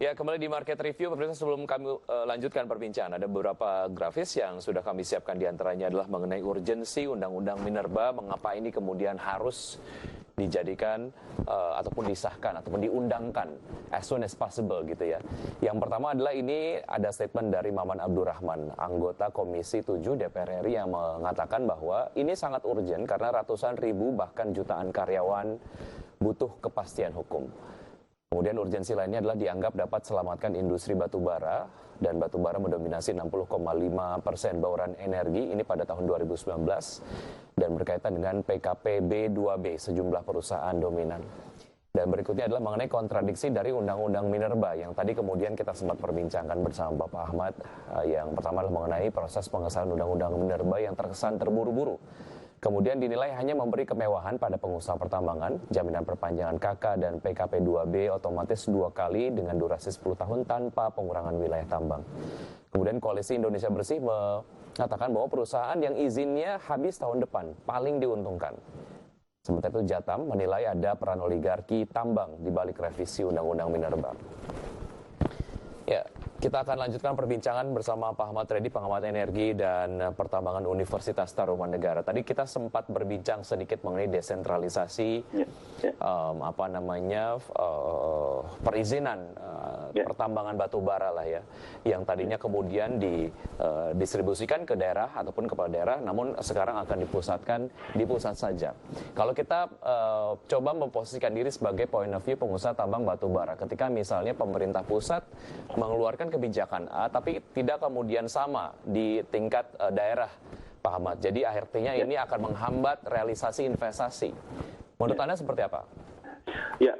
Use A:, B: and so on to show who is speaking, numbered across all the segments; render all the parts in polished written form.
A: Ya, kembali di Market Review, pemirsa, sebelum kami lanjutkan perbincangan, ada beberapa grafis yang sudah kami siapkan, diantaranya adalah mengenai urgensi Undang-Undang Minerba, mengapa ini kemudian harus dijadikan ataupun disahkan ataupun diundangkan as soon as possible gitu ya. Yang pertama adalah ini ada statement dari Maman Abdurrahman, anggota Komisi 7 DPR RI, yang mengatakan bahwa ini sangat urgent karena ratusan ribu bahkan jutaan karyawan butuh kepastian hukum. Kemudian urgensi lainnya adalah dianggap dapat selamatkan industri batubara, dan batubara mendominasi 60,5% bauran energi ini pada tahun 2019 dan berkaitan dengan PKP B2B sejumlah perusahaan dominan. Dan berikutnya adalah mengenai kontradiksi dari Undang-Undang Minerba yang tadi kemudian kita sempat perbincangkan bersama Bapak Ahmad. Yang pertama adalah mengenai proses pengesahan Undang-Undang Minerba yang terkesan terburu-buru. Kemudian dinilai hanya memberi kemewahan pada pengusaha pertambangan, jaminan perpanjangan KK dan PKP 2B otomatis 2 kali dengan durasi 10 tahun tanpa pengurangan wilayah tambang. Kemudian Koalisi Indonesia Bersih mengatakan bahwa perusahaan yang izinnya habis tahun depan paling diuntungkan. Sementara itu Jatam menilai ada peran oligarki tambang di balik revisi Undang-Undang Minerba. Ya, kita akan lanjutkan perbincangan bersama Pak Ahmad Reddy, pengamat energi dan pertambangan Universitas Tarumanegara. Tadi kita sempat berbincang sedikit mengenai desentralisasi, perizinan pertambangan batu bara lah ya, yang tadinya kemudian didistribusikan ke daerah ataupun kepala daerah, namun sekarang akan dipusatkan di pusat saja. Kalau kita coba memposisikan diri sebagai point of view pengusaha tambang batu bara, ketika misalnya pemerintah pusat mengeluarkan kebijakan A, tapi tidak kemudian sama di tingkat daerah, Pak Ahmad. Jadi artinya ini akan menghambat realisasi investasi. Menurut Anda seperti apa?
B: Ya,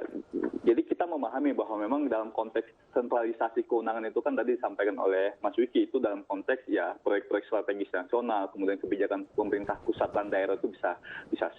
B: jadi kita memahami bahwa memang dalam konteks sentralisasi kewenangan itu kan tadi disampaikan oleh Mas Wiki, itu dalam konteks ya proyek-proyek strategis nasional, kemudian kebijakan pemerintah pusat dan daerah itu bisa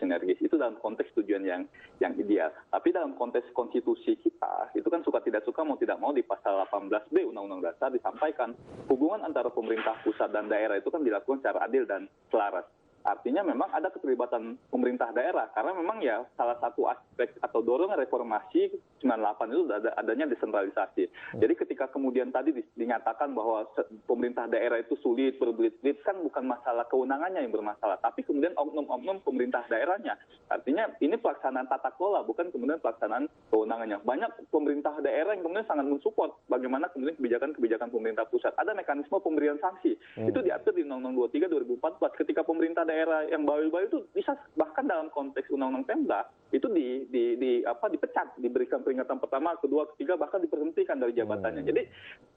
B: sinergis. Itu dalam konteks tujuan yang ideal. Tapi dalam konteks konstitusi kita, itu kan suka tidak suka mau tidak mau di pasal 18B Undang-Undang Dasar disampaikan hubungan antara pemerintah pusat dan daerah itu kan dilakukan secara adil dan selaras. Artinya memang ada keterlibatan pemerintah daerah, karena memang ya salah satu aspek atau dorongan reformasi 98 itu adanya desentralisasi. Jadi ketika kemudian tadi dinyatakan bahwa pemerintah daerah itu sulit, berbelit-belit, kan bukan masalah kewenangannya yang bermasalah, tapi kemudian oknum-oknum pemerintah daerahnya. Artinya ini pelaksanaan tata kelola, bukan kemudian pelaksanaan kewenangannya. Banyak pemerintah daerah yang kemudian sangat mensupport bagaimana kemudian kebijakan pemerintah pusat. Ada mekanisme pemberian sanksi. Itu diatur di Undang-Undang 23 2014. Ketika pemerintah daerah yang bawel-bawel itu bisa bahkan dalam konteks Undang-Undang Pemda itu dipecat, diberikan peringatan pertama, kedua, ketiga, bahkan diberhentikan dari jabatannya. Jadi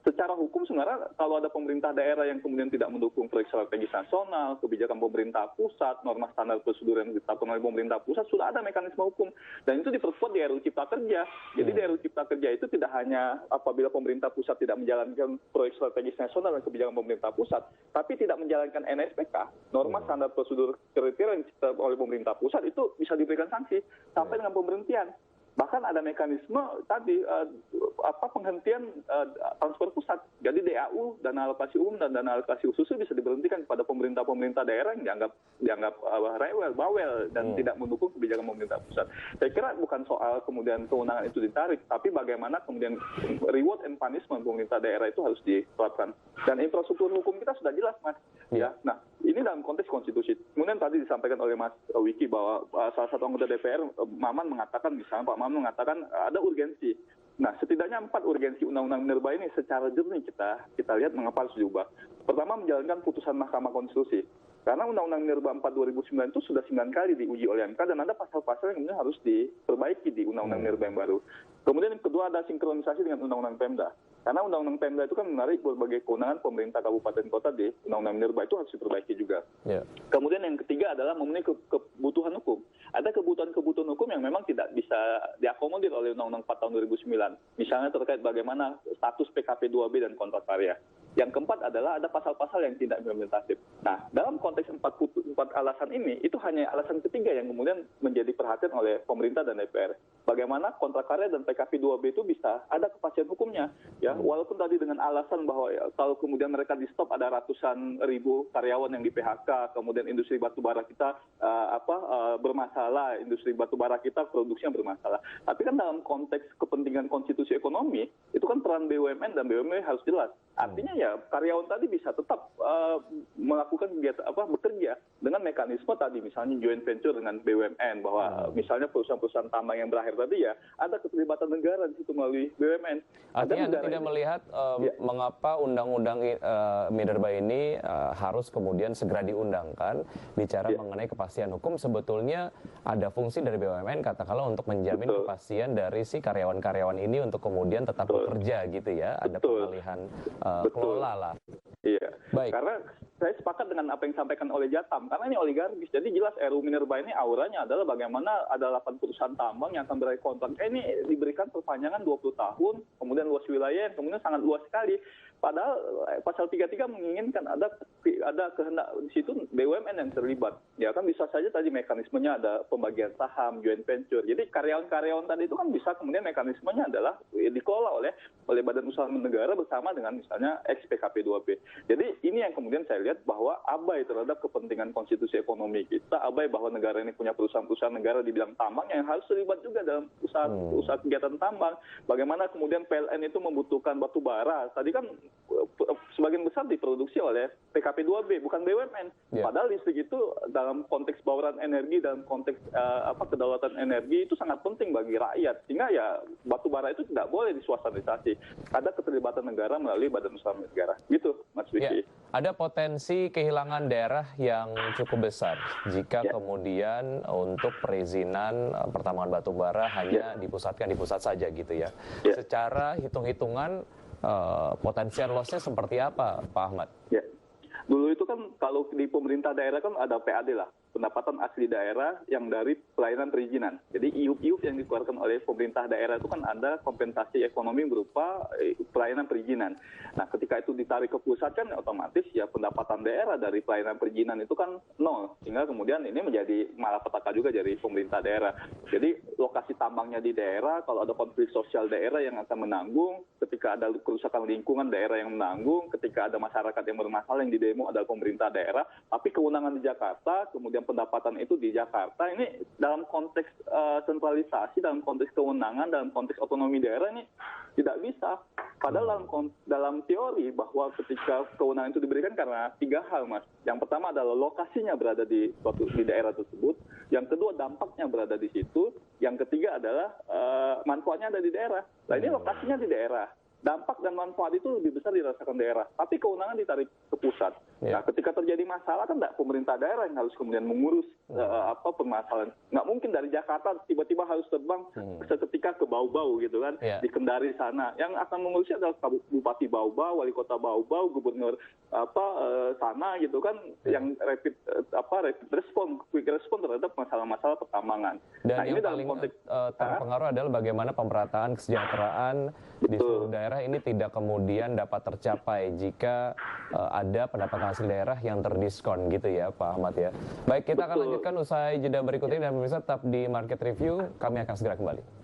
B: secara hukum sebenarnya kalau ada pemerintah daerah yang kemudian tidak mendukung proyek strategis nasional, kebijakan pemerintah pusat, norma standar prosedur yang ditetapkan oleh pemerintah pusat, sudah ada mekanisme hukum dan itu diperkuat di RUU Cipta Kerja. Jadi di RUU Cipta Kerja itu tidak hanya apabila pemerintah pusat tidak menjalankan proyek strategis nasional dan kebijakan pemerintah pusat, tapi tidak menjalankan NSPK, norma standar prosedur kriteria yang ditetapkan oleh pemerintah pusat, itu bisa diberikan sanksi sampai dengan pemberhentian. Bahkan ada mekanisme tadi penghentian transfer pusat. Jadi DAU, dana alokasi umum dan dana alokasi khusus bisa diberhentikan kepada pemerintah pemerintah daerah yang dianggap rewel, bawel dan tidak mendukung kebijakan pemerintah pusat. Saya kira bukan soal kemudian kewenangan itu ditarik, tapi bagaimana kemudian reward and punishment pemerintah daerah itu harus diterapkan. Dan infrastruktur hukum kita sudah jelas, Mas. Ya. Nah, ini dalam konteks konstitusi. Kemudian tadi disampaikan oleh Mas Wiki bahwa salah satu anggota DPR, Maman, mengatakan, misalnya Pak Maman mengatakan ada urgensi. Nah, setidaknya 4 urgensi Undang-Undang Minerba ini secara jernih kita lihat mengapa harus diubah. Pertama, menjalankan putusan Mahkamah Konstitusi. Karena Undang-Undang Minerba 4 2009 itu sudah 9 kali diuji oleh MK dan ada pasal-pasal yang kemudian harus diperbaiki di Undang-Undang Minerba yang baru. Kemudian yang kedua ada sinkronisasi dengan Undang-Undang Pemda. Karena Undang-Undang Pemda itu kan menarik berbagai kewenangan pemerintah kabupaten kota di Undang-Undang Minerba, itu harus diperbaiki juga. Kemudian yang ketiga adalah memenuhi kebutuhan hukum. Ada kebutuhan hukum yang memang tidak bisa diakomodir oleh Undang-Undang 4 tahun 2009. Misalnya terkait bagaimana status PKP 2B dan kontrak karya. Yang keempat adalah ada pasal-pasal yang tidak implementatif. Nah, dalam konteks 44 alasan ini, itu hanya alasan ketiga yang kemudian menjadi perhatian oleh pemerintah dan DPR. Bagaimana kontrak karya dan PKP 2B itu bisa ada kepastian hukumnya. Ya, walaupun tadi dengan alasan bahwa ya, kalau kemudian mereka di stop ada ratusan ribu karyawan yang di PHK, kemudian industri batubara kita bermasalah, industri batubara kita produksinya bermasalah. Tapi kan dalam konteks kepentingan konstitusi ekonomi, itu kan peran BUMN dan BUMN harus jelas. Artinya ya karyawan tadi bisa tetap melakukan kegiatan bekerja dengan mekanisme tadi misalnya joint venture dengan BUMN, bahwa misalnya perusahaan-perusahahaan tambang yang berakhir tadi ya ada keterlibatan negara di situ melalui BUMN.
A: Artinya Anda tidak melihat mengapa undang-undang Minerba ini harus kemudian segera diundangkan, bicara mengenai kepastian hukum. Sebetulnya ada fungsi dari BUMN katakanlah untuk menjamin kepastian dari si karyawan-karyawan ini untuk kemudian tetap bekerja gitu ya, ada pengalihan kelola lah.
B: Iya,
A: baik.
B: Karena saya sepakat dengan apa yang disampaikan oleh Jatam, karena ini oligarkis. Jadi jelas RUU Minerba ini auranya adalah bagaimana ada 8 perusahaan tambang yang akan berakhir kontrak. Ini diberikan perpanjangan 20 tahun, kemudian luas wilayah yang kemudian sangat luas sekali. Padahal pasal 33 menginginkan ada kehendak di situ BUMN yang terlibat. Ya kan bisa saja tadi mekanismenya ada pembagian saham, joint venture. Jadi karyawan-karyawan tadi itu kan bisa kemudian mekanismenya adalah dikelola oleh Badan Usaha Negara bersama dengan misalnya ex-PKP 2B. Jadi ini yang kemudian saya lihat bahwa abai terhadap kepentingan konstitusi ekonomi kita, abai bahwa negara ini punya perusahaan-perusahaan negara di bidang tambang yang harus terlibat juga dalam usaha kegiatan tambang. Bagaimana kemudian PLN itu membutuhkan batu bara. Tadi kan sebagian besar diproduksi oleh PKP 2B, bukan BUMN. Padahal listrik itu dalam konteks bauran energi, dalam konteks kedaulatan energi itu sangat penting bagi rakyat. Sehingga ya batu bara itu tidak boleh diswastanisasi. Ada keterlibatan negara melalui Badan Usaha Negara. Gitu, Mas Wiki.
A: Ada potensi kehilangan daerah yang cukup besar jika kemudian untuk perizinan pertambangan batu bara hanya dipusatkan di pusat saja gitu ya. Secara hitung-hitungan potensial loss-nya seperti apa, Pak Ahmad?
B: Ya. Dulu itu kan kalau di pemerintah daerah kan ada PAD lah, pendapatan asli daerah yang dari pelayanan perizinan. Jadi IUP-IUP yang dikeluarkan oleh pemerintah daerah itu kan ada kompensasi ekonomi berupa pelayanan perizinan. Nah, ketika itu ditarik ke pusat kan otomatis ya pendapatan daerah dari pelayanan perizinan itu kan nol. Sehingga kemudian ini menjadi malapetaka juga dari pemerintah daerah. Jadi lokasi tambangnya di daerah, kalau ada konflik sosial daerah yang akan menanggung, ketika ada kerusakan lingkungan daerah yang menanggung, ketika ada masyarakat yang bermasalah yang didemo adalah pemerintah daerah, tapi kewenangan di Jakarta, kemudian pendapatan itu di Jakarta. Ini dalam konteks sentralisasi, dalam konteks kewenangan, dalam konteks otonomi daerah ini tidak bisa. Padahal dalam teori bahwa ketika kewenangan itu diberikan karena 3 hal, Mas. Yang pertama adalah lokasinya berada di daerah tersebut, yang kedua dampaknya berada di situ, yang ketiga adalah manfaatnya ada di daerah. Nah, ini lokasinya di daerah. Dampak dan manfaat itu lebih besar dirasakan daerah, tapi kewenangan ditarik ke pusat. Nah, ketika terjadi masalah kan tidak pemerintah daerah yang harus kemudian mengurus permasalahan. Nggak mungkin dari Jakarta tiba-tiba harus terbang seketika ke Bau-Bau gitu kan, di Kendari sana. Yang akan mengurusnya adalah Bupati Bau-Bau, Wali Kota Bau-Bau, Gubernur sana gitu kan, yang rapid respon, quick respon terhadap masalah-masalah pertambangan.
A: Dan nah, yang paling terpengaruh adalah bagaimana pemerataan kesejahteraan di seluruh daerah ini tidak kemudian dapat tercapai jika ada pendapatan hasil daerah yang terdiskon gitu ya, Pak Ahmad ya. Baik, kita akan lanjutkan usai jeda berikut ini dan pemirsa tetap di Market Review, kami akan segera kembali.